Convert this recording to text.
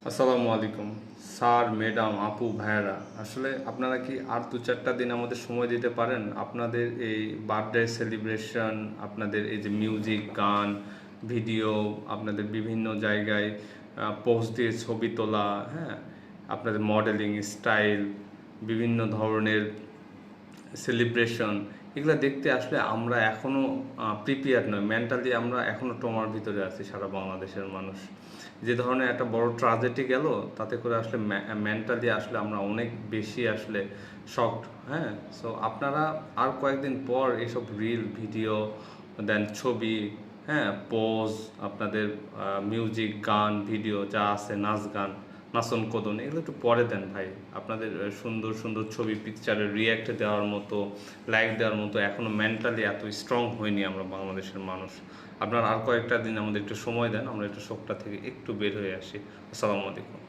আসসালামু আলাইকুম sir, madam, আপু, ভাইয়েরা। আসলে আপনারা কি আর 2-4টা দিন আমাদের সময় দিতে পারেন? আপনাদের এই বার্থডে সেলিব্রেশন, আপনাদের এই যে মিউজিক, গান, ভিডিও, আপনাদের বিভিন্ন জায়গায় পোস্ট দিয়ে ছবি তোলা, হ্যাঁ, আপনাদের মডেলিং স্টাইল, বিভিন্ন ধরনের সেলিব্রেশন, এগুলো দেখতে আসলে আমরা এখনও প্রিপেয়ার নয়। মেন্টালি আমরা এখনও ট্রমার ভিতরে আছি, সারা বাংলাদেশের মানুষ। যে ধরনের একটা বড় ট্রাজেডি গেল, তাতে করে আসলে মেন্টালি আসলে আমরা অনেক বেশি আসলে শকড। হ্যাঁ, সো আপনারা আর কয়েকদিন পর এসব রিল, ভিডিও, দেন ছবি, হ্যাঁ, পোজ, আপনাদের মিউজিক, গান, ভিডিও যা আছে, নাচ গান, নাচন কোদন, এগুলো একটু পরে দেন ভাই। আপনাদের সুন্দর সুন্দর ছবি, পিকচারে রিয়্যাক্ট দেওয়ার মতো, লাইক দেওয়ার মতো এখনও মেন্টালি এত স্ট্রং হয়নি আমরা বাংলাদেশের মানুষ। আপনারা আর কয়েকটা দিন আমাদের একটু সময় দেন, আমরা একটু শোকটা থেকে একটু বের হয়ে আসি। আসসালামু আলাইকুম।